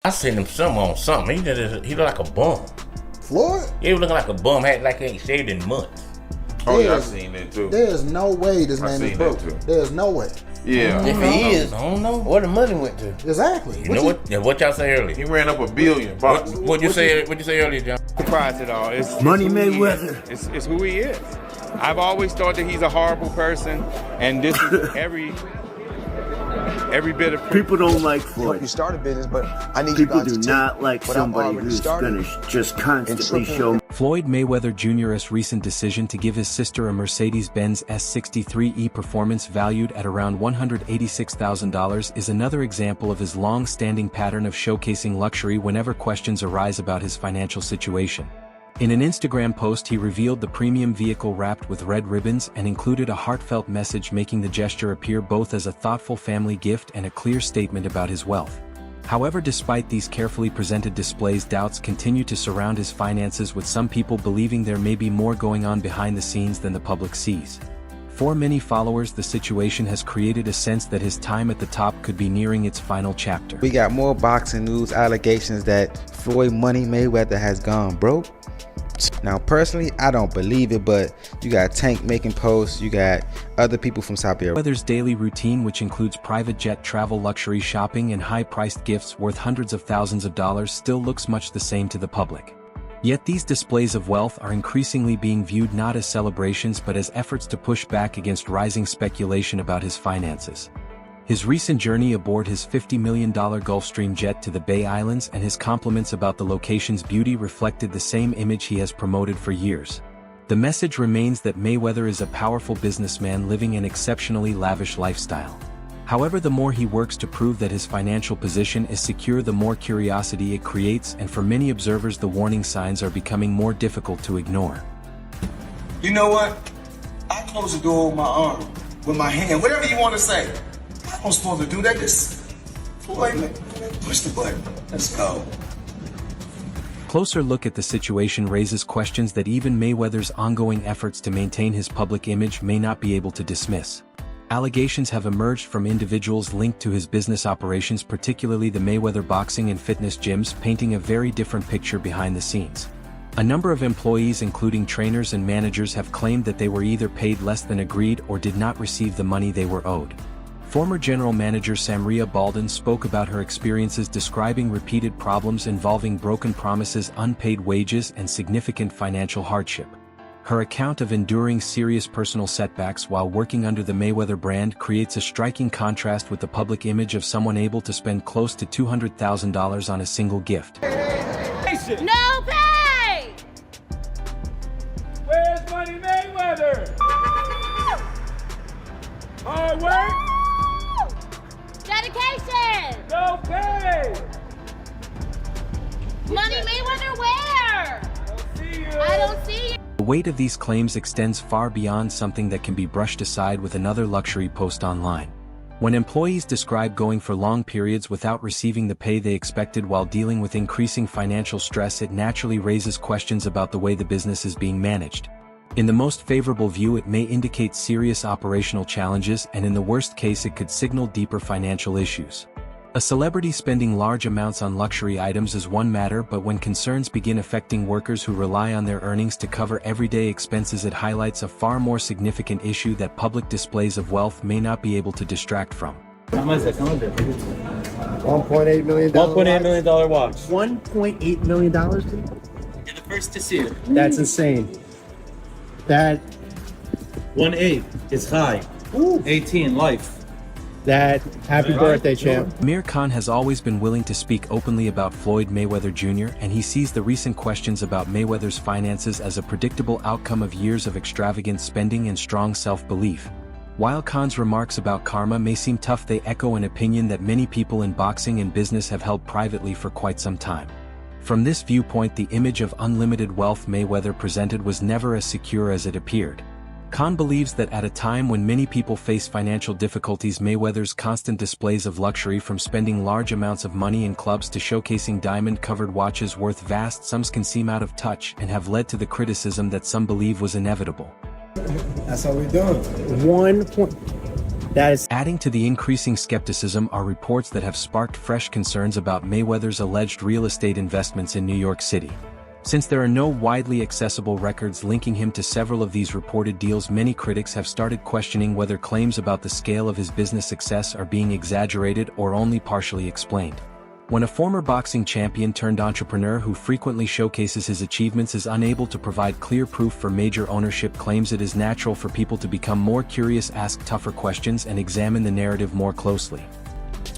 I seen him on something. He looked like a bum. Floyd? He was looking like a bum, had like he ain't shaved in months. Oh yeah, I seen that too. There's no way this man is broke. There's no way. Yeah. If he is, I don't know where the money went to. Exactly. You know what? Yeah, what y'all say earlier? He ran up $1 billion. What'd you say earlier, John? Surprised at all. It's Money Mayweather. It's who he is. I've always thought that he's a horrible person, and this is every bit of People don't like Floyd. You start a business, but I need People you guys do to not like somebody who's gonna just constantly show. Floyd Mayweather Jr.'s recent decision to give his sister a Mercedes-Benz S63E Performance valued at around $186,000 is another example of his long-standing pattern of showcasing luxury whenever questions arise about his financial situation. In an Instagram post, he revealed the premium vehicle wrapped with red ribbons and included a heartfelt message, making the gesture appear both as a thoughtful family gift and a clear statement about his wealth. However, despite these carefully presented displays, doubts continue to surround his finances, with some people believing there may be more going on behind the scenes than the public sees. For many followers, the situation has created a sense that his time at the top could be nearing its final chapter. We got more boxing news allegations that Floyd Money Mayweather has gone broke. Now personally, I don't believe it, but you got Tank making posts, you got other people from Saudi Arabia. Mayweather's daily routine, which includes private jet travel, luxury shopping, and high-priced gifts worth hundreds of thousands of dollars, still looks much the same to the public. Yet these displays of wealth are increasingly being viewed not as celebrations but as efforts to push back against rising speculation about his finances. His recent journey aboard his $50 million Gulfstream jet to the Bay Islands and his compliments about the location's beauty reflected the same image he has promoted for years. The message remains that Mayweather is a powerful businessman living an exceptionally lavish lifestyle. However, the more he works to prove that his financial position is secure, the more curiosity it creates, and for many observers, the warning signs are becoming more difficult to ignore. You know what? I close the door with my arm, with my hand, whatever you want to say. I'm not supposed to do that. Just push the button. Let's go. Closer look at the situation raises questions that even Mayweather's ongoing efforts to maintain his public image may not be able to dismiss. Allegations have emerged from individuals linked to his business operations, particularly the Mayweather boxing and fitness gyms, painting a very different picture behind the scenes. A number of employees, including trainers and managers, have claimed that they were either paid less than agreed or did not receive the money they were owed. Former general manager Samria Baldwin spoke about her experiences, describing repeated problems involving broken promises, unpaid wages, and significant financial hardship. Her account of enduring serious personal setbacks while working under the Mayweather brand creates a striking contrast with the public image of someone able to spend close to $200,000 on a single gift. No pay! Where's Money Mayweather? Hard work? Dedication! No pay! Money Mayweather where? I don't see you. The weight of these claims extends far beyond something that can be brushed aside with another luxury post online. When employees describe going for long periods without receiving the pay they expected while dealing with increasing financial stress, it naturally raises questions about the way the business is being managed. In the most favorable view, it may indicate serious operational challenges, and in the worst case, it could signal deeper financial issues. A celebrity spending large amounts on luxury items is one matter, but when concerns begin affecting workers who rely on their earnings to cover everyday expenses, it highlights a far more significant issue that public displays of wealth may not be able to distract from. $1.8 million. $1.8 million watch. $1.8 million? You're the first to see it. That's insane. That 1.8 is high. Ooh. 18 life. That happy birthday, champ. Amir Khan has always been willing to speak openly about Floyd Mayweather Jr., and he sees the recent questions about Mayweather's finances as a predictable outcome of years of extravagant spending and strong self-belief. While Khan's remarks about karma may seem tough, they echo an opinion that many people in boxing and business have held privately for quite some time. From this viewpoint, the image of unlimited wealth Mayweather presented was never as secure as it appeared. Khan believes that at a time when many people face financial difficulties, Mayweather's constant displays of luxury, from spending large amounts of money in clubs to showcasing diamond-covered watches worth vast sums, can seem out of touch and have led to the criticism that some believe was inevitable. That's how we doing. That is Adding to the increasing skepticism are reports that have sparked fresh concerns about Mayweather's alleged real estate investments in New York City. Since there are no widely accessible records linking him to several of these reported deals, many critics have started questioning whether claims about the scale of his business success are being exaggerated or only partially explained. When a former boxing champion turned entrepreneur who frequently showcases his achievements is unable to provide clear proof for major ownership claims, it is natural for people to become more curious, ask tougher questions, and examine the narrative more closely.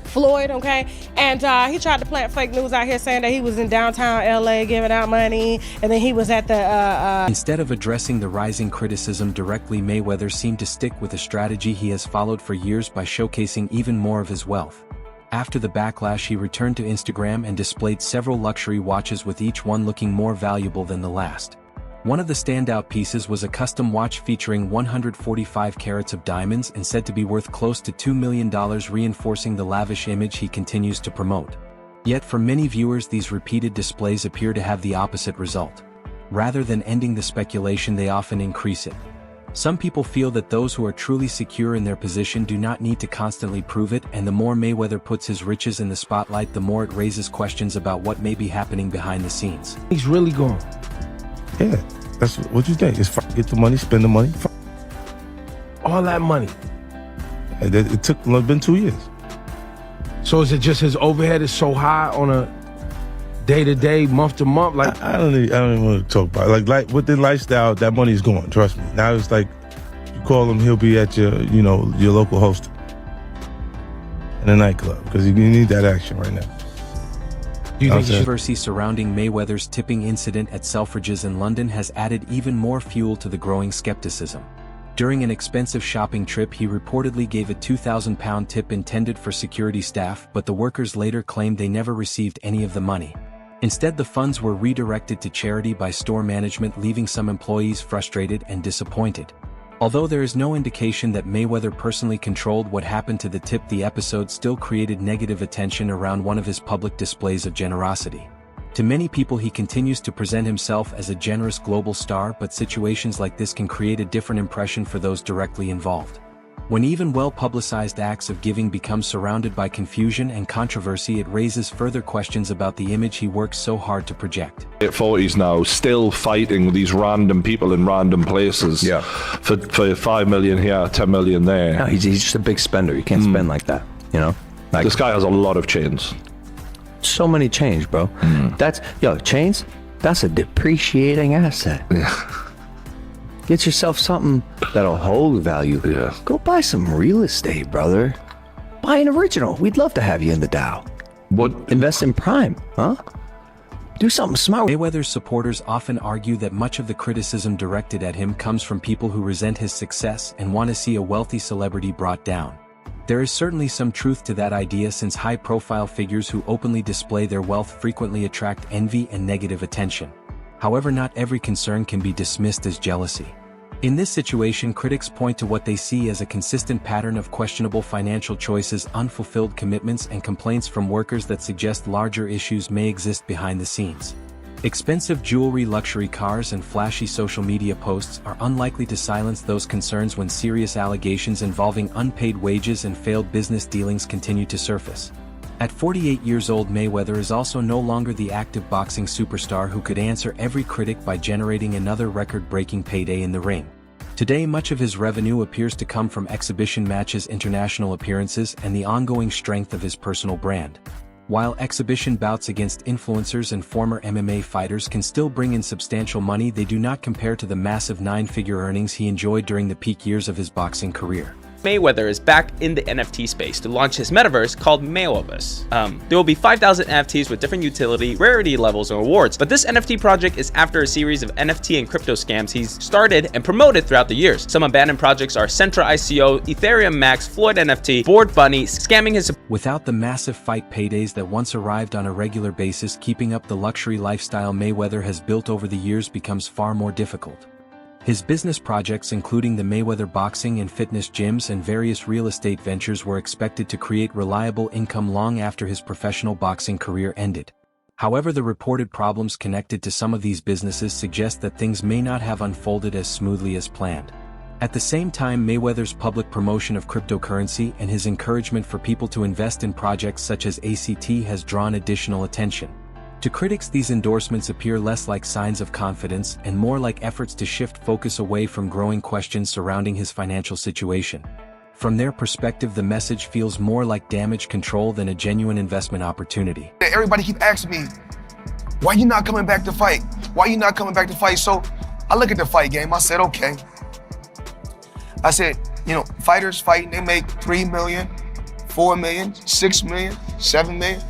Floyd, okay? And he tried to plant fake news out here saying that he was in downtown LA giving out money, and then he was at the Instead of addressing the rising criticism directly, Mayweather seemed to stick with a strategy he has followed for years by showcasing even more of his wealth. After the backlash, he returned to Instagram and displayed several luxury watches, with each one looking more valuable than the last. One of the standout pieces was a custom watch featuring 145 carats of diamonds and said to be worth close to $2 million, reinforcing the lavish image he continues to promote. Yet for many viewers, these repeated displays appear to have the opposite result. Rather than ending the speculation, they often increase it. Some people feel that those who are truly secure in their position do not need to constantly prove it, and the more Mayweather puts his riches in the spotlight, the more it raises questions about what may be happening behind the scenes. He's really gone. Yeah, that's what you think. It's get the money, spend the money. All that money. It took been 2 years. So is it just his overhead is so high on a day-to-day, month-to-month? Like I don't even want to talk about it. Like with the lifestyle, that money's gone. Trust me. Now it's like you call him, he'll be at your local host in a nightclub because you need that action right now. Do you think the controversy surrounding Mayweather's tipping incident at Selfridges in London has added even more fuel to the growing skepticism? During an expensive shopping trip, he reportedly gave a £2,000 tip intended for security staff, but the workers later claimed they never received any of the money. Instead, the funds were redirected to charity by store management, leaving some employees frustrated and disappointed. Although there is no indication that Mayweather personally controlled what happened to the tip, the episode still created negative attention around one of his public displays of generosity. To many people, he continues to present himself as a generous global star, but situations like this can create a different impression for those directly involved. When even well-publicized acts of giving become surrounded by confusion and controversy, it raises further questions about the image he works so hard to project. 40s now, still fighting these random people in random places. Yeah. For 5 million here, 10 million there. No, he's just a big spender. You can't spend like that, you know? Like, this guy has a lot of chains. So many chains, bro. Chains, that's a depreciating asset. Yeah. Get yourself something that'll hold value. Yeah. Go buy some real estate, brother. Buy an original. We'd love to have you in the Dow. Invest in Prime, huh? Do something smart. Mayweather's supporters often argue that much of the criticism directed at him comes from people who resent his success and want to see a wealthy celebrity brought down. There is certainly some truth to that idea, since high-profile figures who openly display their wealth frequently attract envy and negative attention. However, not every concern can be dismissed as jealousy. In this situation, critics point to what they see as a consistent pattern of questionable financial choices, unfulfilled commitments, and complaints from workers that suggest larger issues may exist behind the scenes. Expensive jewelry, luxury cars, and flashy social media posts are unlikely to silence those concerns when serious allegations involving unpaid wages and failed business dealings continue to surface. At 48 years old, Mayweather is also no longer the active boxing superstar who could answer every critic by generating another record-breaking payday in the ring. Today, much of his revenue appears to come from exhibition matches, international appearances, and the ongoing strength of his personal brand. While exhibition bouts against influencers and former MMA fighters can still bring in substantial money, they do not compare to the massive 9-figure earnings he enjoyed during the peak years of his boxing career. Mayweather is back in the NFT space to launch his metaverse called Mayweather. There will be 5,000 NFTs with different utility, rarity levels, and rewards, but this NFT project is after a series of NFT and crypto scams he's started and promoted throughout the years. Some abandoned projects are Centra ICO, Ethereum Max, Floyd NFT, Bored Bunny, scamming his... Without the massive fight paydays that once arrived on a regular basis, keeping up the luxury lifestyle Mayweather has built over the years becomes far more difficult. His business projects, including the Mayweather boxing and fitness gyms and various real estate ventures, were expected to create reliable income long after his professional boxing career ended. However, the reported problems connected to some of these businesses suggest that things may not have unfolded as smoothly as planned. At the same time, Mayweather's public promotion of cryptocurrency and his encouragement for people to invest in projects such as ACT has drawn additional attention. To critics, these endorsements appear less like signs of confidence and more like efforts to shift focus away from growing questions surrounding his financial situation. From their perspective, the message feels more like damage control than a genuine investment opportunity. Everybody keep asking me, why you not coming back to fight? Why you not coming back to fight? So I look at the fight game, I said, okay. I said, you know, fighters fighting, they make 3 million, 4 million, 6 million, 7 million.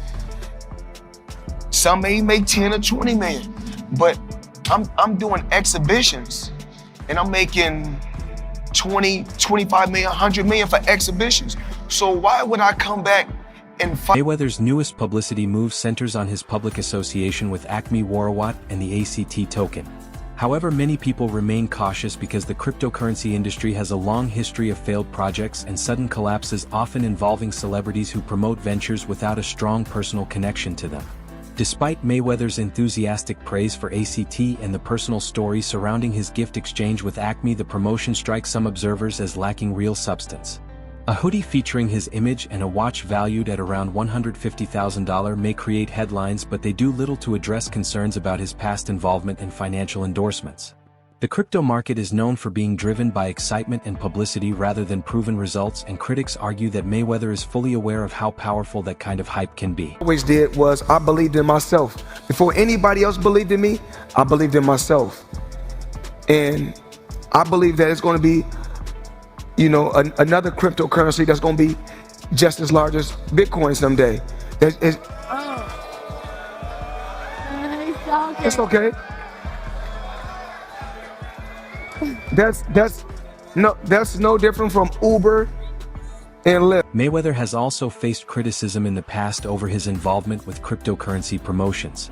Some may make 10 or 20 million, but I'm doing exhibitions and I'm making 20, 25 million, 100 million for exhibitions. So why would I come back and fight? Mayweather's newest publicity move centers on his public association with Acme Warawat and the ACT token. However, many people remain cautious because the cryptocurrency industry has a long history of failed projects and sudden collapses, often involving celebrities who promote ventures without a strong personal connection to them. Despite Mayweather's enthusiastic praise for ACT and the personal story surrounding his gift exchange with Acme, the promotion strikes some observers as lacking real substance. A hoodie featuring his image and a watch valued at around $150,000 may create headlines, but they do little to address concerns about his past involvement in financial endorsements. The crypto market is known for being driven by excitement and publicity rather than proven results, and critics argue that Mayweather is fully aware of how powerful that kind of hype can be. What I always did was I believed in myself. Before anybody else believed in me, I believed in myself. And I believe that it's going to be, you know, another cryptocurrency that's going to be just as large as Bitcoin someday. It's okay. That's no different from Uber and Lyft. Mayweather has also faced criticism in the past over his involvement with cryptocurrency promotions.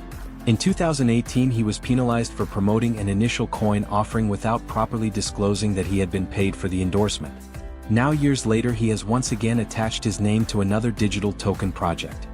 In 2018, he was penalized for promoting an initial coin offering without properly disclosing that he had been paid for the endorsement. Now, years later, he has once again attached his name to another digital token project.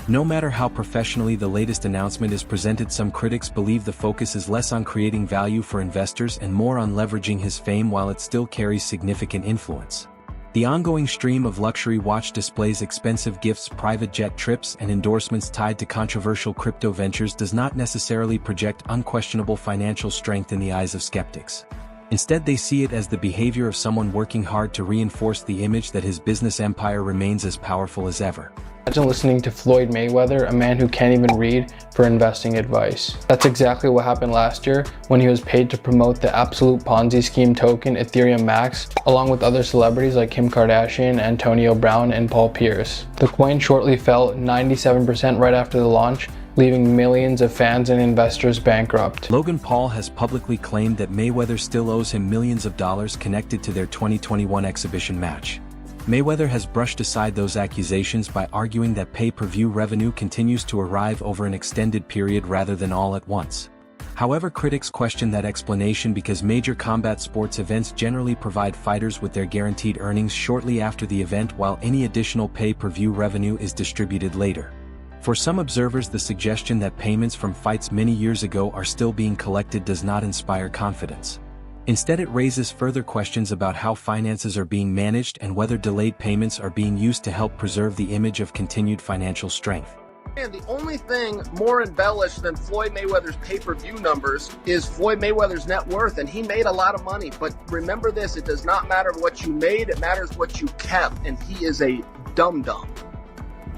No matter how professionally the latest announcement is presented, some critics believe the focus is less on creating value for investors and more on leveraging his fame while it still carries significant influence. The ongoing stream of luxury watch displays, expensive gifts, private jet trips, and endorsements tied to controversial crypto ventures does not necessarily project unquestionable financial strength in the eyes of skeptics. Instead, they see it as the behavior of someone working hard to reinforce the image that his business empire remains as powerful as ever. Imagine listening to Floyd Mayweather, a man who can't even read, for investing advice. That's exactly what happened last year when he was paid to promote the absolute Ponzi scheme token Ethereum Max, along with other celebrities like Kim Kardashian, Antonio Brown, and Paul Pierce. The coin shortly fell 97% right after the launch, leaving millions of fans and investors bankrupt. Logan Paul has publicly claimed that Mayweather still owes him millions of dollars connected to their 2021 exhibition match. Mayweather has brushed aside those accusations by arguing that pay-per-view revenue continues to arrive over an extended period rather than all at once. However, critics question that explanation because major combat sports events generally provide fighters with their guaranteed earnings shortly after the event, while any additional pay-per-view revenue is distributed later. For some observers, the suggestion that payments from fights many years ago are still being collected does not inspire confidence. Instead, it raises further questions about how finances are being managed and whether delayed payments are being used to help preserve the image of continued financial strength. And the only thing more embellished than Floyd Mayweather's pay-per-view numbers is Floyd Mayweather's net worth, and he made a lot of money. But remember this, it does not matter what you made, it matters what you kept, and he is a dum-dum.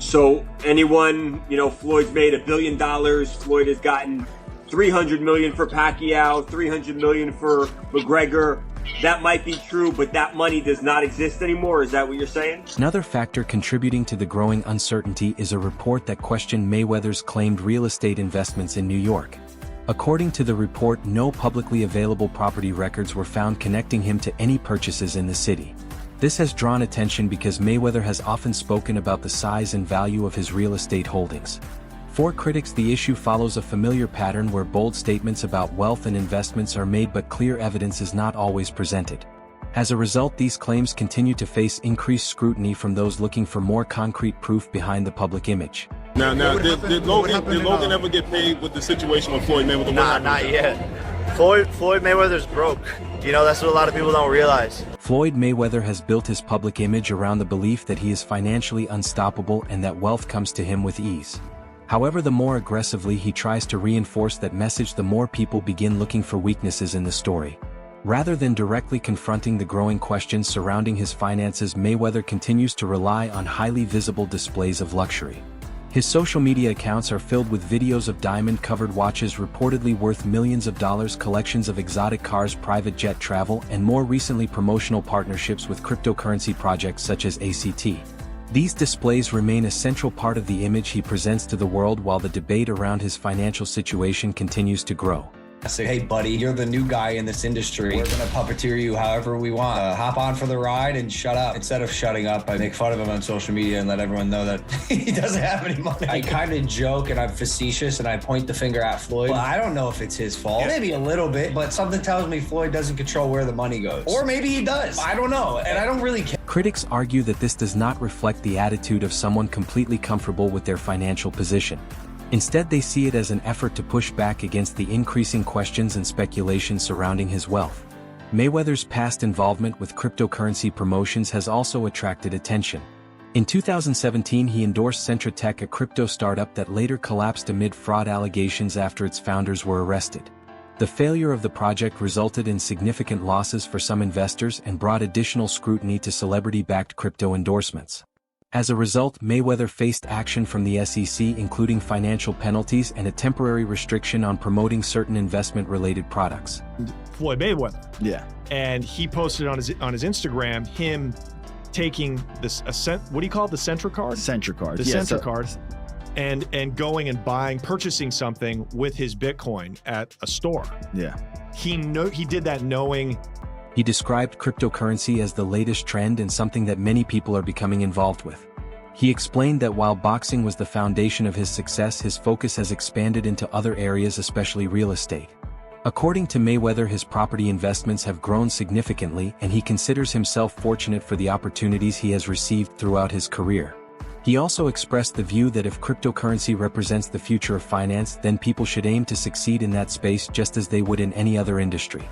So anyone, you know, Floyd's made $1 billion, Floyd has gotten $300 million for Pacquiao, $300 million for McGregor. That might be true, but that money does not exist anymore. Is that what you're saying? Another factor contributing to the growing uncertainty is a report that questioned Mayweather's claimed real estate investments in New York. According to the report, no publicly available property records were found connecting him to any purchases in the city. This has drawn attention because Mayweather has often spoken about the size and value of his real estate holdings. For critics, the issue follows a familiar pattern where bold statements about wealth and investments are made but clear evidence is not always presented. As a result, these claims continue to face increased scrutiny from those looking for more concrete proof behind the public image. Now, did Logan ever get paid with the situation with Floyd Mayweather? Nah, not yet. Floyd Mayweather's broke. You know, that's what a lot of people don't realize. Floyd Mayweather has built his public image around the belief that he is financially unstoppable and that wealth comes to him with ease. However, the more aggressively he tries to reinforce that message, the more people begin looking for weaknesses in the story. Rather than directly confronting the growing questions surrounding his finances, Mayweather continues to rely on highly visible displays of luxury. His social media accounts are filled with videos of diamond-covered watches reportedly worth millions of dollars, collections of exotic cars, private jet travel, and more recently promotional partnerships with cryptocurrency projects such as ACT. These displays remain a central part of the image he presents to the world while the debate around his financial situation continues to grow. I say, hey buddy, you're the new guy in this industry. We're gonna puppeteer you however we want. Hop on for the ride and shut up. Instead of shutting up, I make fun of him on social media and let everyone know that he doesn't have any money. I kind of joke and I'm facetious and I point the finger at Floyd. Well, I don't know if it's his fault. Maybe a little bit, but something tells me Floyd doesn't control where the money goes. Or maybe he does. I don't know, and I don't really care. Critics argue that this does not reflect the attitude of someone completely comfortable with their financial position. Instead, they see it as an effort to push back against the increasing questions and speculation surrounding his wealth. Mayweather's past involvement with cryptocurrency promotions has also attracted attention. In 2017, he endorsed Centratech, a crypto startup that later collapsed amid fraud allegations after its founders were arrested. The failure of the project resulted in significant losses for some investors and brought additional scrutiny to celebrity-backed crypto endorsements. As a result, Mayweather faced action from the SEC, including financial penalties and a temporary restriction on promoting certain investment-related products. Floyd Mayweather. Yeah. And he posted on his Instagram him taking this what do you call it? The Centra card? Centra card. The Centra card. And going and purchasing something with his Bitcoin at a store. Yeah. He did that knowing. He described cryptocurrency as the latest trend and something that many people are becoming involved with. He explained that while boxing was the foundation of his success, his focus has expanded into other areas, especially real estate. According to Mayweather, his property investments have grown significantly, and he considers himself fortunate for the opportunities he has received throughout his career. He also expressed the view that if cryptocurrency represents the future of finance, then people should aim to succeed in that space just as they would in any other industry.